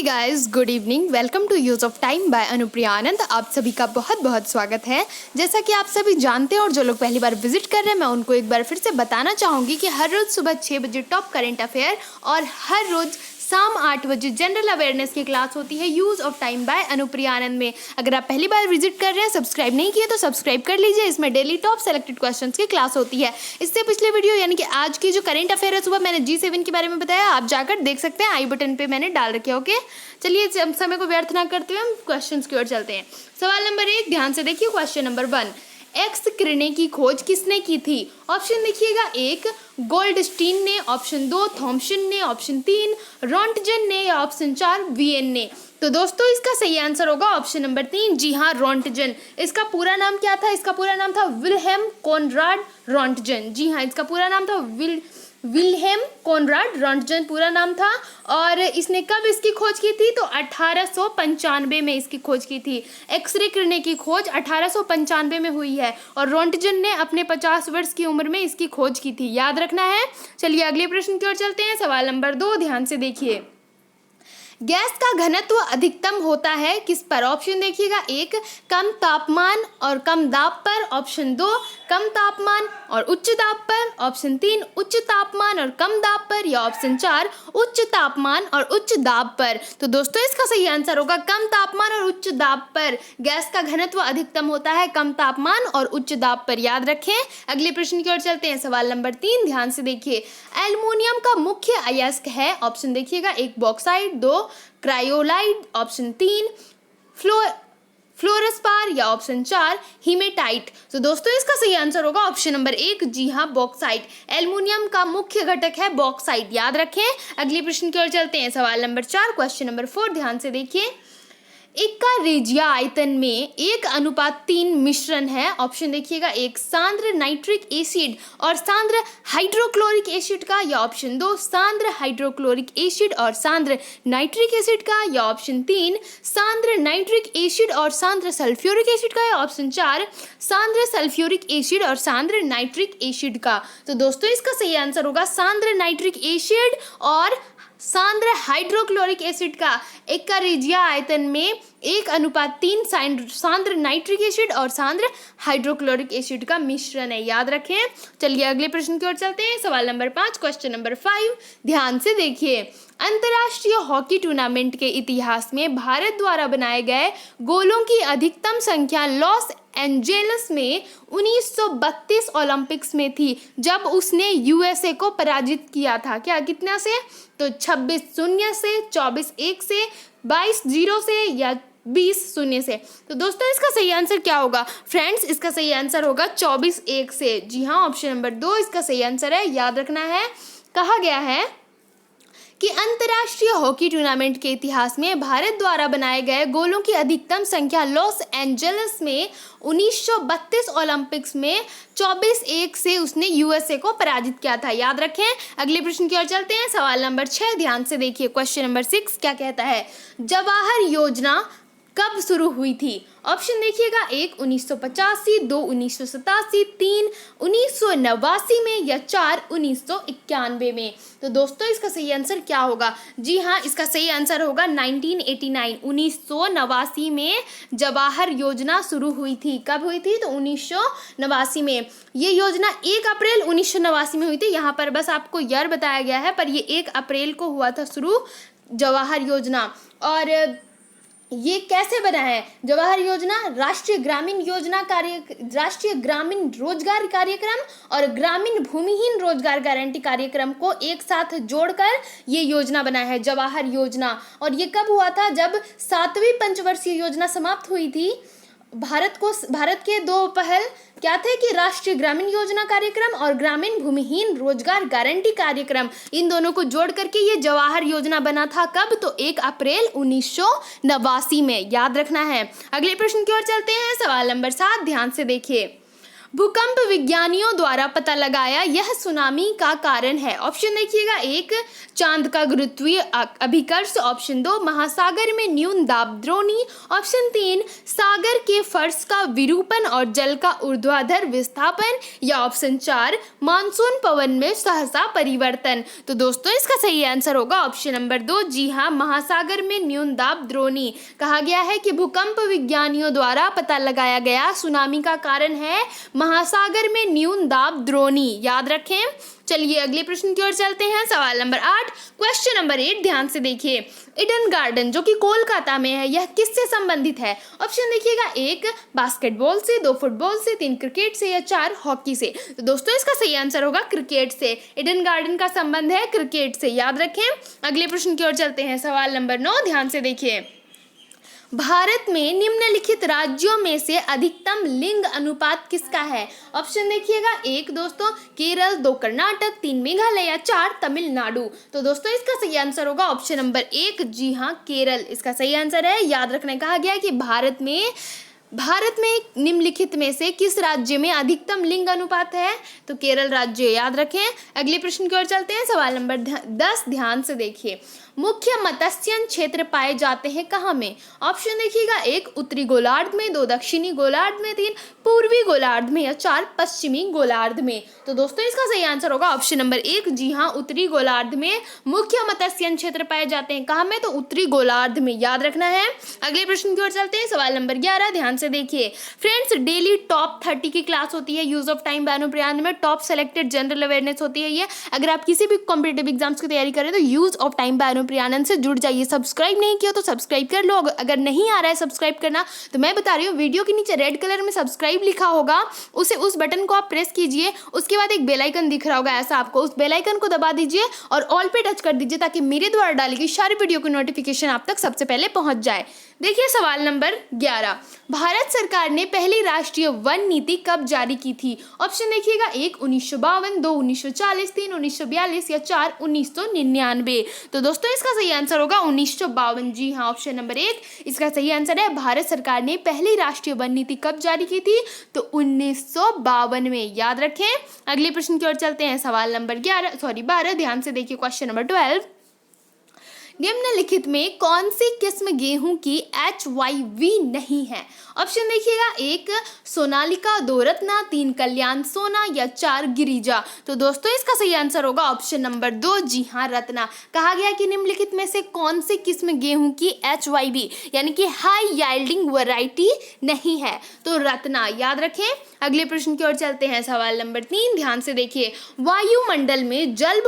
Hey guys, good evening. Welcome to use of time by Anupriya Anand. आप सभी का बहुत बहुत स्वागत है। जैसा कि आप सभी जानते हैं और जो लोग पहली बार विजिट कर रहे हैं, मैं उनको एक बार फिर से बताना चाहूँगी कि हर रोज़ सुबह 6 बजे टॉप करेंट अफेयर और हर रोज़ शाम 8 बजे जनरल अवेयरनेस की क्लास होती है use of time by Anupriya Anand में। अगर आप पहली बार विजिट कर रहे हैं, सब्सक्राइब नहीं किए तो सब्सक्राइब कर लीजिए। इसमें डेली टॉप सेलेक्टेड क्वेश्चंस की क्लास होती है। इससे पिछले वीडियो यानी कि आज की जो करंट अफेयर है, सुबह मैंने G7 के बारे में बताया, आप जाकर देख सकते हैं, आई बटन पे मैंने डाल रखे। ओके, चलिए समय को व्यर्थ ना करते हुए हम क्वेश्चन की ओर चलते हैं। सवाल नंबर 1 ध्यान से देखिए। क्वेश्चन नंबर 1, एक्स किरणें की खोज किसने की थी? ऑप्शन देखिएगा, 1 गोल्डस्टीन ने, ऑप्शन 2 थॉमसन ने, ऑप्शन 3 रोंटजन ने या ऑप्शन 4 वीएन ने। तो दोस्तों इसका सही आंसर होगा ऑप्शन नंबर 3, जी हाँ, रोंटजन। इसका पूरा नाम क्या था? इसका पूरा नाम था विल्हेम कोनराड रोंटजन। जी हाँ, इसका पूरा नाम था विल्हेम कोनराड रोंटजन पूरा नाम था। और इसने कब इसकी खोज की थी? तो 1895 में इसकी खोज की थी। एक्सरे किरणें की खोज 1895 में हुई है और रोंटजन ने अपने 50 वर्ष की उम्र में इसकी खोज की थी, याद रखना है। चलिए अगले प्रश्न की ओर चलते हैं। सवाल नंबर 2 ध्यान से देखिए। गैस का घनत्व अधिकतम होता है किस पर? ऑप्शन देखिएगा, 1 कम तापमान और कम दाब पर, ऑप्शन 2 कम तापमान और उच्च दाब पर, ऑप्शन 3 उच्च तापमान और कम दाब पर या ऑप्शन 4 उच्च तापमान और उच्च दाब पर। तो दोस्तों इसका सही आंसर होगा कम तापमान और उच्च दाब पर। गैस का घनत्व अधिकतम होता है कम तापमान और उच्च दाब पर, याद रखें। अगले प्रश्न की ओर चलते हैं। सवाल नंबर 3 ध्यान से देखिए। एल्युमिनियम का मुख्य अयस्क है? ऑप्शन देखिएगा, 1 बॉक्साइट, 2 क्रायोलाइट, ऑप्शन 3 फ्लोरस्पार या ऑप्शन 4 हीमेटाइट। तो दोस्तों इसका सही आंसर होगा ऑप्शन नंबर 1, जी हाँ, बॉक्साइट। एल्युमिनियम का मुख्य घटक है बॉक्साइट, याद रखें। अगले प्रश्न की ओर चलते हैं। सवाल नंबर 4 क्वेश्चन नंबर 4 ध्यान से देखिए। इक्का रेजिया आयतन में 1:3 मिश्रण है। ऑप्शन देखिएगा, 1 सांद्र नाइट्रिक एसिड और सांद्र हाइड्रोक्लोरिक एसिड का या ऑप्शन 2 सांद्र हाइड्रोक्लोरिक एसिड और सांद्र नाइट्रिक एसिड का या ऑप्शन 3 सांद्र नाइट्रिक एसिड और सांद्र सल्फ्यूरिक एसिड का या ऑप्शन 4 सांद्र सल्फ्यूरिक एसिड और सांद्र नाइट्रिक एसिड का। तो दोस्तों इसका सही आंसर होगा सांद्र नाइट्रिक एसिड और सांद्र हाइड्रोक्लोरिक एसिड का। इक्का रेजिया आयतन में 1:3 सांद्र नाइट्रिक एसिड और सांद्र हाइड्रोक्लोरिक एसिड का मिश्रण है, याद रखें। चलिए अगले प्रश्न की ओर चलते हैं। सवाल नंबर 5 क्वेश्चन नंबर 5 ध्यान से देखिए। अंतर्राष्ट्रीय हॉकी टूर्नामेंट के इतिहास में भारत द्वारा बनाए गए गोलों की अधिकतम संख्या लॉस एंजेलिस में 1932 ओलंपिक्स में थी, जब उसने यूएसए को पराजित किया था। क्या कितना से? तो 26-0 से, 24-1 से, 22-0 से या 20-0 से। तो दोस्तों इसका सही आंसर क्या होगा फ्रेंड्स? इसका सही आंसर होगा 24-1 से। जी हाँ, ऑप्शन नंबर 2 इसका सही आंसर है, याद रखना है। कहा गया है कि अंतर्राष्ट्रीय हॉकी टूर्नामेंट के इतिहास में भारत द्वारा बनाए गए गोलों की अधिकतम संख्या लॉस एंजेलिस में 1932 ओलंपिक्स में 24-1 से उसने यूएसए को पराजित किया था, याद रखें। अगले प्रश्न की ओर चलते हैं। सवाल नंबर 6 ध्यान से देखिए। क्वेश्चन नंबर 6 क्या कहता है? जवाहर योजना कब शुरू हुई थी? ऑप्शन देखिएगा, 1 1985, 2 1987, 3 1989 में या 4 1991 में। तो दोस्तों इसका सही आंसर क्या होगा? जी हाँ, इसका सही आंसर होगा 1989 1989 में जवाहर योजना शुरू हुई थी। कब हुई थी? तो 1989 में। ये योजना 1 अप्रैल 1989 में हुई थी। यहाँ पर बस आपको ईयर बताया गया है, पर ये 1 अप्रैल को हुआ था शुरू जवाहर योजना। और ये कैसे बना है जवाहर योजना? राष्ट्रीय ग्रामीण रोजगार कार्यक्रम और ग्रामीण भूमिहीन रोजगार गारंटी कार्यक्रम को एक साथ जोड़कर ये योजना बना है, जवाहर योजना। और ये कब हुआ था? जब 7वीं पंचवर्षीय योजना समाप्त हुई थी। भारत के 2 पहल क्या थे कि राष्ट्रीय ग्रामीण योजना कार्यक्रम और ग्रामीण भूमिहीन रोजगार गारंटी कार्यक्रम, इन दोनों को जोड़ करके ये जवाहर योजना बना था। कब? तो 1 अप्रैल 1989 में, याद रखना है। अगले प्रश्न की ओर चलते हैं। सवाल नंबर 7 ध्यान से देखिए। भूकंप विज्ञानियों द्वारा पता लगाया यह सुनामी का कारण है। ऑप्शन देखिएगा, एक चांद का गुरुत्वीय अभिकर्ष, ऑप्शन 2 महासागर में न्यून दाब द्रोणी, ऑप्शन 3 सागर के फर्श का विरूपण और जल का ऊर्ध्वाधर विस्थापन, या ऑप्शन 4 मानसून पवन में सहसा परिवर्तन। तो दोस्तों इसका सही आंसर होगा ऑप्शन नंबर 2। जी हाँ, महासागर में न्यून दाब द्रोणी। कहा गया है कि भूकंप विज्ञानियों द्वारा पता लगाया गया सुनामी का कारण है महासागर में न्यून दाब द्रोणी। याद रखें। चलिए अगले प्रश्न की ओर चलते हैं। सवाल नंबर 8, क्वेश्चन नंबर 8 ध्यान से देखिए। ईडन गार्डन जो कि कोलकाता में है, यह किससे संबंधित है? ऑप्शन देखिएगा, 1 बास्केटबॉल से, 2 फुटबॉल से, 3 क्रिकेट से, या 4 हॉकी से। तो दोस्तों इसका सही आंसर होगा क्रिकेट से। ईडन गार्डन का संबंध है क्रिकेट से। याद रखें। अगले प्रश्न की ओर चलते हैं। सवाल नंबर 9 ध्यान से देखिए। भारत में निम्नलिखित राज्यों में से अधिकतम लिंग अनुपात किसका है? ऑप्शन देखिएगा, 1 दोस्तों केरल, 2 कर्नाटक, 3 मेघालय, या 4 तमिलनाडु। तो दोस्तों इसका सही आंसर होगा ऑप्शन नंबर 1। जी हाँ, केरल इसका सही आंसर है। याद रखने कहा गया है कि भारत में निम्नलिखित में से किस राज्य में अधिकतम लिंग अनुपात है? तो केरल राज्य। याद रखें। अगले प्रश्न की ओर चलते हैं। सवाल नंबर 10 ध्यान से देखिए। मुख्य मत्स्यन क्षेत्र पाए जाते हैं कहाँ में? ऑप्शन देखिएगा, 1 उत्तरी गोलार्ध में, 2 दक्षिणी गोलार्ध में, 3 पूर्वी गोलार्ध में, या 4 पश्चिमी गोलार्ध में। तो दोस्तों इसका सही आंसर होगा ऑप्शन नंबर 1। जी हाँ, उत्तरी गोलार्ध में मुख्य मत्स्यन क्षेत्र पाए जाते हैं। कहाँ में? तो उत्तरी गोलार्ध में। याद रखना है। अगले प्रश्न की ओर चलते हैं। सवाल नंबर 11 ध्यान से देखिए। फ्रेंड्स, डेली टॉप 30 की क्लास होती है यूज ऑफ टाइम बायनोप्रियान में। टॉप सेलेक्टेड जनरल अवेयरनेस होती है ये। अगर आप किसी भी कॉम्पिटेटिव एग्जाम्स की तैयारी करें तो यूज ऑफ टाइम बायनोप्रियान से जुड़ जाइए। सब्सक्राइब नहीं किया तो सब्सक्राइब कर लो। अगर नहीं आ रहा है सब्सक्राइब करना तो मैं बता रही हूँ, वीडियो के नीचे रेड कलर में सब्सक्राइब लिखा होगा, उस बटन को आप प्रेस कीजिए। उसके बाद एक बेल आइकन दिख रहा होगा ऐसा आपको, उस बेल आइकन को दबा दीजिए और ऑल पे टच कर दीजिए ताकि मेरे द्वारा डाली गई सारी वीडियो की नोटिफिकेशन आप तक सबसे पहले पहुंच जाए। देखिए सवाल नंबर 11। भारत सरकार ने पहली राष्ट्रीय वन नीति कब जारी की थी? ऑप्शन देखिएगा, 1 1952, 2 1940, 3 1942, या 4 1999। तो दोस्तों इसका सही आंसर होगा 1952। जी हाँ, ऑप्शन नंबर 1 इसका सही आंसर है। भारत सरकार ने पहली राष्ट्रीय वन नीति कब जारी की थी? तो 1952 में। याद रखें। अगले प्रश्न की ओर चलते हैं। सवाल नंबर 12 ध्यान से देखिए। Question number 12। निम्नलिखित में कौन सी किस्म गेहूं की HYV नहीं है? ऑप्शन देखिएगा, 1 सोनालिका, 2 रत्ना, 3 कल्याण सोना, या 4 गिरिजा। तो दोस्तों इसका सही आंसर होगा ऑप्शन नंबर 2। जी हाँ, रत्ना। कहा गया कि निम्नलिखित में से कौन सी किस्म गेहूं की HYV यानी कि हाई यील्डिंग वैरायटी नहीं है? तो रत्ना। याद रखें। अगले प्रश्न की ओर चलते हैं। सवाल नंबर 3 ध्यान से देखिए। वायुमंडल में जल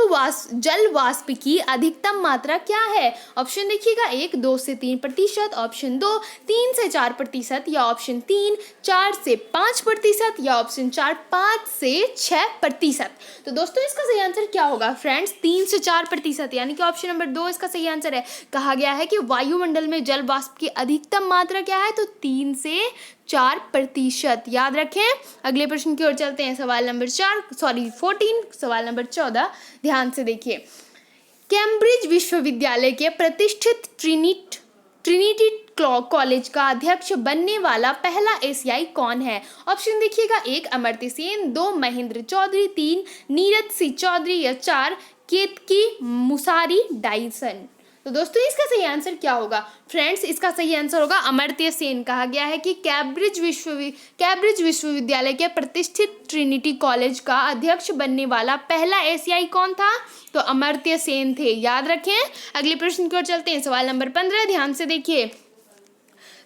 वाष्प की अधिकतम मात्रा क्या है? ऑप्शन देखिएगा, 1 2 से 3%, ऑप्शन 2 3 से 4%, या ऑप्शन 3 4 से 5%, या ऑप्शन 4 5 से 6%। तो दोस्तों इसका सही आंसर क्या होगा फ्रेंड्स? 3 से 4%, यानी कि ऑप्शन नंबर 2 इसका सही आंसर है। कहा गया है कि वायुमंडल में जल वाष्प की अधिकतम मात्रा क्या है? तो 3 से 4%। याद रखें। अगले प्रश्न की ओर चलते हैं। सवाल नंबर 14 सवाल नंबर 14 ध्यान से देखिए। कैम्ब्रिज विश्वविद्यालय के प्रतिष्ठित ट्रिनिटी कॉलेज का अध्यक्ष बनने वाला पहला एशियाई कौन है? ऑप्शन देखिएगा, 1 अमर्त्य सेन, 2 महेंद्र चौधरी, 3 नीरज सिंह चौधरी, या 4 केतकी मुसारी डाइसन। तो दोस्तों इसका सही आंसर क्या होगा फ्रेंड्स? इसका सही आंसर होगा अमर्त्य सेन। कहा गया है कि कैम्ब्रिज विश्वविद्यालय के प्रतिष्ठित ट्रिनिटी कॉलेज का अध्यक्ष बनने वाला पहला एशियाई कौन था? तो अमर्त्य सेन थे। याद रखें। अगले प्रश्न की ओर चलते हैं। सवाल नंबर 15 ध्यान से देखिए।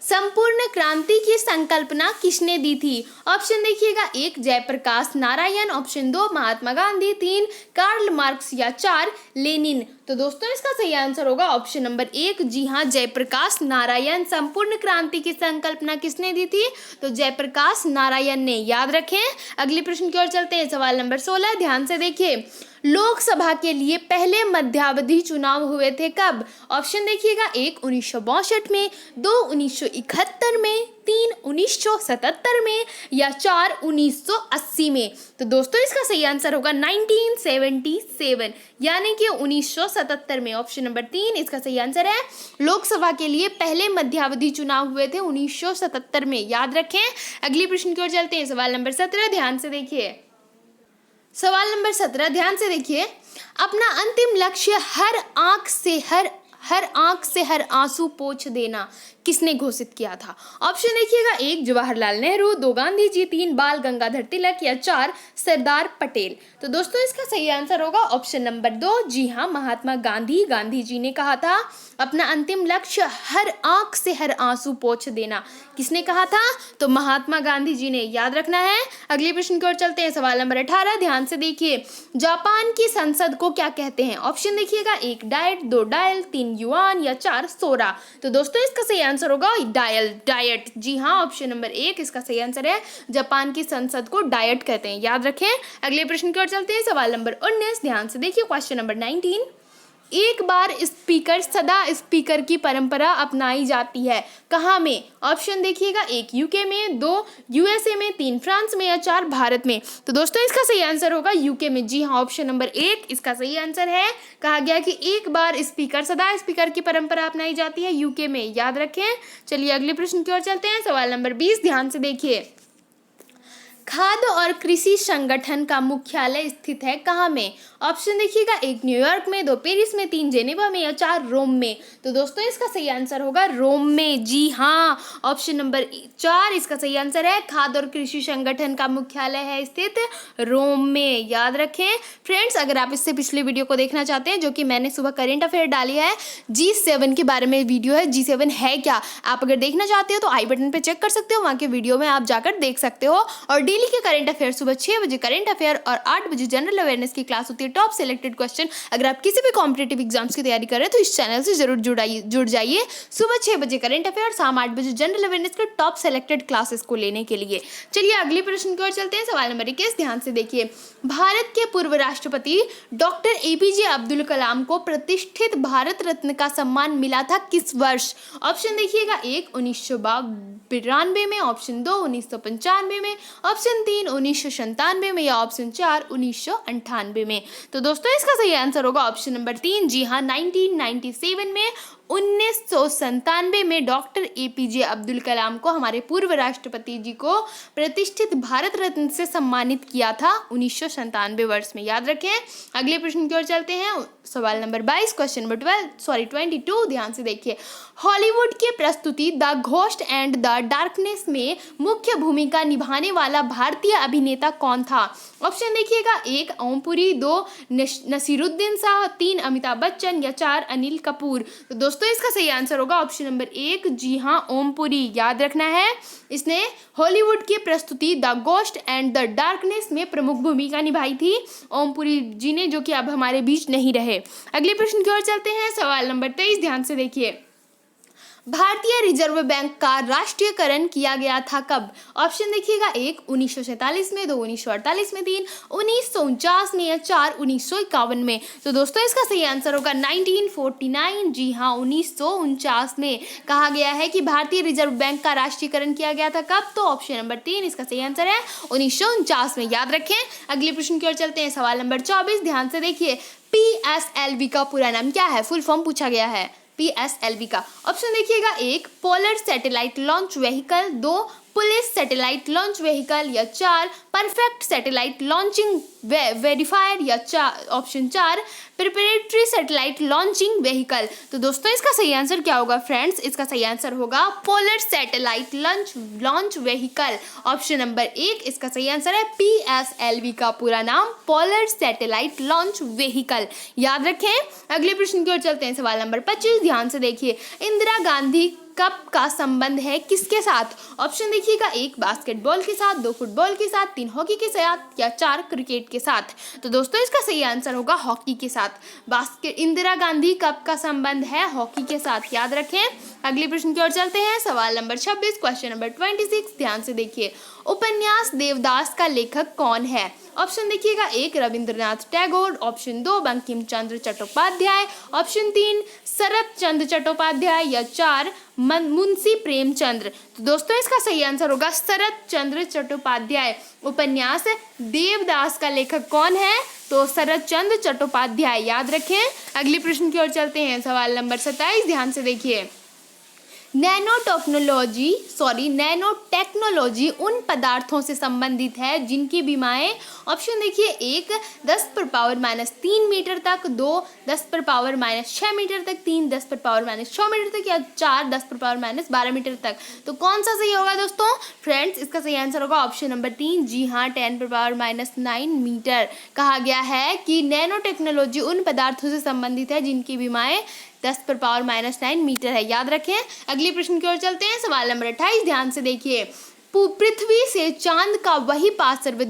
संपूर्ण क्रांति की संकल्पना किसने दी थी? ऑप्शन देखिएगा, 1 Jayaprakash Narayan, option 2 Mahatma Gandhi, 3 Karl Marx, या 4 लेनिन। तो दोस्तों इसका सही आंसर होगा ऑप्शन नंबर 1। जी हाँ, जयप्रकाश नारायण। संपूर्ण क्रांति की संकल्पना किसने दी थी? तो जयप्रकाश नारायण ने। याद रखें। अगले प्रश्न की ओर चलते हैं। सवाल नंबर 16 ध्यान से देखिए। लोकसभा के लिए पहले मध्यावधि चुनाव हुए थे कब? ऑप्शन देखिएगा, 1 1962 में, 2 1971 में, 3 1977 में या 4 1980 में। तो दोस्तों इसका सही आंसर होगा 1977 यानी कि 1977 में। ऑप्शन नंबर 3 इसका सही आंसर है। लोकसभा के लिए पहले मध्यावधि चुनाव हुए थे 1977 में, याद रखें। अगली प्रश्न की ओर चलते हैं। सवाल नंबर 17 ध्यान से देखिए। सवाल नंबर 17 ध्यान से देखिए। अपना अंतिम लक्ष्य हर आंख से हर आंसू पोंछ देना किसने घोषित किया था? ऑप्शन देखिएगा, 1 जवाहरलाल नेहरू, 2 गांधी जी, 3 बाल गंगाधर तिलक या 4 सरदार पटेल। तो दोस्तों इसका सही आंसर होगा ऑप्शन नंबर 2। जी हाँ, महात्मा गांधी जी ने कहा था अपना अंतिम लक्ष्य हर आंख से हर आंसू पोंछ देना। किसने कहा था? तो महात्मा गांधी जी ने, याद रखना है। अगले प्रश्न की ओर चलते हैं। सवाल नंबर 18 ध्यान से देखिए। जापान की संसद को क्या कहते हैं? ऑप्शन देखिएगा, 1 डायट, 2 डायल, 3 युआन या 4 सोरा। तो दोस्तों इसका सही आंसर होगा डायट। जी हाँ, ऑप्शन नंबर 1 इसका सही आंसर है। जापान की संसद को डायट कहते हैं, याद रखें। अगले प्रश्न की ओर चलते हैं। सवाल नंबर 19 ध्यान से देखिए। Question number 19। एक बार स्पीकर सदा स्पीकर की परंपरा अपनाई जाती है कहाँ में? ऑप्शन देखिएगा, 1 यूके में, 2 यूएसए में, 3 फ्रांस में या 4 भारत में। तो दोस्तों इसका सही आंसर होगा यूके में। जी हाँ, ऑप्शन नंबर 1 इसका सही आंसर है। कहा गया कि एक बार सदा स्पीकर की परंपरा अपनाई जाती है यूके में, याद रखें। चलिए अगले प्रश्न की ओर चलते हैं। सवाल नंबर 20 ध्यान से देखिए। खाद्य और कृषि संगठन का मुख्यालय स्थित है कहाँ में? ऑप्शन देखिएगा, 1 न्यूयॉर्क में, 2 पेरिस में, 3 जेनेवा में या 4 रोम में। तो दोस्तों इसका सही आंसर होगा रोम में। जी हाँ, ऑप्शन नंबर 4 इसका सही आंसर है। खाद्य और कृषि संगठन का मुख्यालय है स्थित रोम में, याद रखें। फ्रेंड्स, अगर आप इससे पिछले वीडियो को देखना चाहते हैं, जो कि मैंने सुबह करेंट अफेयर डाली है, G7 के बारे में वीडियो है, G7 है क्या, आप अगर देखना चाहते हो तो आई बटन पे चेक कर सकते हो, वहाँ के वीडियो में आप जाकर देख सकते हो। और डेली के करंट अफेयर सुबह 6 बजे करंट अफेयर और 8 बजे जनरल अवेयरनेस की क्लास होती है। टॉप सिलेक्टेड क्वेश्चन, अगर आप किसी भी कॉम्पिटेटिव एग्जाम्स की तैयारी कर रहे हैं तो इस चैनल से जरूर जुड़ जाइए। सुबह 6 बजे करंट अफेयर, शाम 8 बजे जनरल अवेयरनेस के टॉप सेलेक्टेड क्लासेस को लेने के लिए। चलिए अगले प्रश्न की ओर चलते हैं। सवाल नंबर 21 ध्यान से देखिए। भारत के पूर्व राष्ट्रपति डॉक्टर APJ अब्दुल कलाम को प्रतिष्ठित भारत रत्न का सम्मान मिला था किस वर्ष? ऑप्शन देखिएगा, 1 1992 में, ऑप्शन 2 1995 में, ऑप्शन 3 1997 में या ऑप्शन 4 1998 में। तो दोस्तों इसका सही आंसर होगा ऑप्शन नंबर 3। जी हाँ, 1997 में, 1997 में डॉक्टर APJ अब्दुल कलाम को, हमारे पूर्व राष्ट्रपति जी को प्रतिष्ठित भारत रत्न से सम्मानित किया था 1997 वर्ष में, याद रखें। अगले प्रश्न की ओर चलते हैं। सवाल नंबर 22 क्वेश्चन नंबर 22 ध्यान से देखिए। हॉलीवुड की प्रस्तुति the ghost and the darkness में मुख्य भूमिका निभाने वाला भारतीय अभिनेता कौन था? ऑप्शन देखिएगा, 1 ओमपुरी, 2 नसीरुद्दीन शाह, 3 अमिताभ बच्चन या 4 अनिल कपूर। तो दोस्तों इसका सही आंसर होगा ऑप्शन नंबर 1। जी हाँ, ओमपुरी, याद रखना है। इसने हॉलीवुड की प्रस्तुति the ghost and the darkness में प्रमुख भूमिका निभाई थी ओमपुरी जी ने, जो कि अब हमारे बीच नहीं रहे। अगले प्रश्न की ओर चलते हैं। सवाल नंबर 23 ध्यान से देखिए। भारतीय रिजर्व बैंक का राष्ट्रीयकरण किया गया था कब? ऑप्शन देखिएगा, 1 1947 में, 2 1948 में, 3 1949 में या 4 1951 में। तो दोस्तों इसका सही आंसर होगा 1949। जी हाँ, 1949 में कहा गया है कि भारतीय रिजर्व बैंक का राष्ट्रीयकरण किया गया था कब? तो ऑप्शन नंबर 3 इसका सही आंसर है 1949 में, याद रखें। अगले प्रश्न की ओर चलते हैं। सवाल नंबर 24 ध्यान से देखिए। PSLV का पूरा नाम क्या है? फुल फॉर्म पूछा गया है PSLV का। ऑप्शन देखिएगा, 1 polar satellite launch vehicle, 2 police satellite launch vehicle या 4 परफेक्ट सैटेलाइट लॉन्चिंग वेरीफायर या option 4 preparatory satellite launching vehicle. तो दोस्तों इसका सही आंसर क्या होगा फ्रेंड्स? इसका सही आंसर होगा polar satellite launch vehicle. Option number 1 इसका सही आंसर है। PSLV का पूरा नाम पोलर सैटेलाइट लॉन्च व्हीकल, याद रखें। अगले प्रश्न की ओर चलते हैं। सवाल नंबर 25 ध्यान से देखिए। इंदिरा गांधी कप का संबंध है किसके साथ? ऑप्शन देखिएगा, 1 बास्केटबॉल के साथ, 2 फुटबॉल के साथ, 3 हॉकी के साथ या 4 क्रिकेट के साथ। तो दोस्तों इसका सही आंसर होगा हॉकी के साथ। इंदिरा गांधी कप का संबंध है हॉकी के साथ, याद रखें। अगले प्रश्न की ओर चलते हैं। सवाल नंबर 26 क्वेश्चन नंबर 26 ध्यान से देखिए। उपन्यास देवदास का लेखक कौन है? ऑप्शन देखिएगा 1 रविंद्रनाथ टैगोर, ऑप्शन 2 बंकिम चंद्र चट्टोपाध्याय, ऑप्शन 3 शरत चंद्र चट्टोपाध्याय या 4 मुंशी प्रेमचंद्र। तो दोस्तों इसका सही आंसर होगा शरत चंद्र चट्टोपाध्याय। उपन्यास देवदास का लेखक कौन है? तो शरत चंद्र चट्टोपाध्याय, याद रखें। अगले प्रश्न की ओर चलते हैं, सवाल नंबर 27, ध्यान से देखिए। नैनो टेक्नोलॉजी उन पदार्थों से संबंधित है जिनकी बीमाएं, ऑप्शन देखिए 1 10⁻³ मीटर तक, 2 10⁻⁻6 मीटर तक, 3 10⁻⁻6 मीटर तक या 4 10⁻⁻12 मीटर तक। तो कौन सा सही होगा दोस्तों? फ्रेंड्स इसका सही आंसर होगा ऑप्शन नंबर 3, जी हाँ 10⁻⁹ मीटर। कहा गया है कि नैनो टेक्नोलॉजी उन पदार्थों से संबंधित है जिनकी बीमाएं 10⁻⁹ मीटर है, याद रखें। अगले प्रश्न की ओर चलते हैं, सवाल नंबर 28, ध्यान से देखिए। पृथ्वी से चांद का वही पार्श्व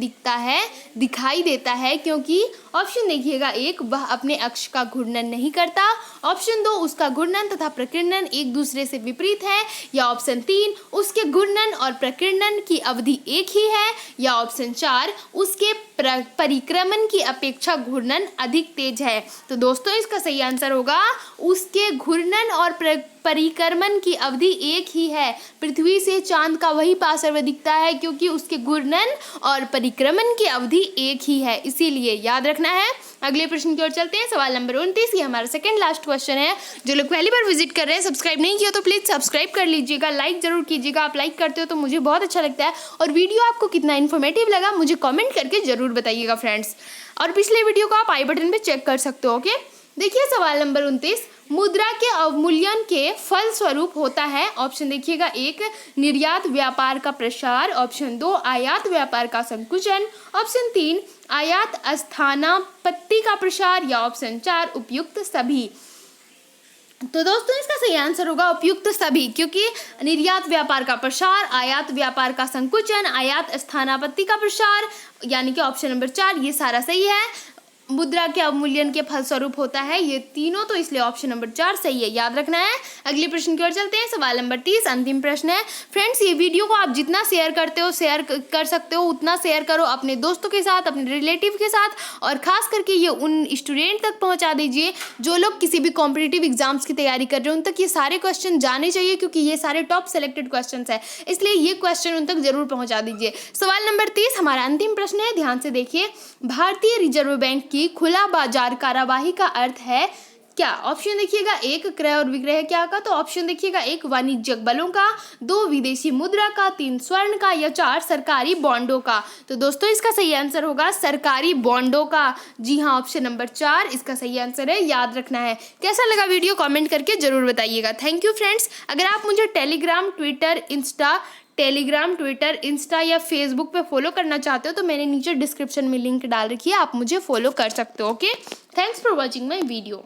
दिखाई देता है क्योंकि, ऑप्शन देखिएगा 1 वह अपने अक्ष का घूर्णन नहीं करता, ऑप्शन 2 उसका घूर्णन तथा प्रकीर्णन एक दूसरे से विपरीत है, या ऑप्शन 3 उसके घूर्णन और प्रकीर्णन की अवधि एक ही है, या ऑप्शन 4 उसके परिक्रमण की अपेक्षा घूर्णन अधिक तेज है। तो दोस्तों इसका सही आंसर होगा उसके घूर्णन और परिक्रमण की अवधि एक ही है। पृथ्वी से चांद का वही पार्श्व दिखता है क्योंकि उसके घूर्णन और परिक्रमण की अवधि एक ही है, इसीलिए याद रखना है। अगले प्रश्न की ओर चलते हैं, सवाल नंबर 29, ये हमारा सेकंड लास्ट क्वेश्चन है। जो लोग पहली बार विजिट कर रहे हैं, सब्सक्राइब नहीं किया तो प्लीज सब्सक्राइब कर लीजिएगा, लाइक जरूर कीजिएगा। आप लाइक करते हो तो मुझे बहुत अच्छा लगता है, और वीडियो आपको कितना इन्फॉर्मेटिव लगा मुझे कमेंट करके जरूर बताइएगा फ्रेंड्स। और पिछले वीडियो को आप आई बटन पे चेक कर सकते हो। ओके, देखिए सवाल नंबर 29, मुद्रा के अवमूल्यन के फलस्वरूप होता है, ऑप्शन देखिएगा 1 निर्यात व्यापार का प्रसार, ऑप्शन 2 आयात व्यापार का संकुचन, ऑप्शन 3 आयात स्थानापत्ति का प्रसार, या ऑप्शन 4 उपयुक्त सभी। तो दोस्तों इसका सही आंसर होगा उपयुक्त सभी, क्योंकि निर्यात व्यापार का प्रसार, आयात व्यापार का संकुचन, आयात स्थानापत्ति का प्रसार, यानी कि ऑप्शन नंबर 4 ये सारा सही है। मुद्रा के अवमूल्यन के फलस्वरूप होता है ये तीनों, तो इसलिए ऑप्शन नंबर 4 सही है, याद रखना है। अगले प्रश्न की ओर चलते हैं, सवाल नंबर 30, अंतिम प्रश्न है। फ्रेंड्स ये वीडियो को आप जितना शेयर करते हो, शेयर कर सकते हो उतना शेयर करो अपने दोस्तों के साथ, अपने रिलेटिव के साथ, और खास करके ये उन स्टूडेंट तक पहुंचा दीजिए जो लोग किसी भी कॉम्पिटिटिव एग्जाम्स की तैयारी कर रहे हैं। उन तक ये सारे क्वेश्चन जाने चाहिए, क्योंकि ये सारे टॉप सेलेक्टेड क्वेश्चन है, इसलिए ये क्वेश्चन उन तक जरूर पहुंचा दीजिए। सवाल नंबर 30 हमारा अंतिम प्रश्न है, ध्यान से देखिए। भारतीय रिजर्व बैंक की खुला बाजार कार्यवाही का अर्थ है क्या? ऑप्शन देखिएगा 1 क्रय और विक्रय क्या का, तो ऑप्शन देखिएगा 1 वाणिज्यिक बलों का, 2 विदेशी मुद्रा का, 3 स्वर्ण का, या 4 सरकारी बॉन्डों का। तो दोस्तों इसका सही आंसर होगा सरकारी बॉन्डों का। जी हाँ, ऑप्शन नंबर 4 इसका सही आंसर है, याद रखना है। कैसा लगा वीडियो कमेंट करके जरूर बताइएगा। Thank you friends. अगर आप मुझे टेलीग्राम, ट्विटर, इंस्टा या फेसबुक पे फॉलो करना चाहते हो तो मैंने नीचे डिस्क्रिप्शन में लिंक डाल रखी है, आप मुझे फॉलो कर सकते हो। Okay, thanks for watching my video.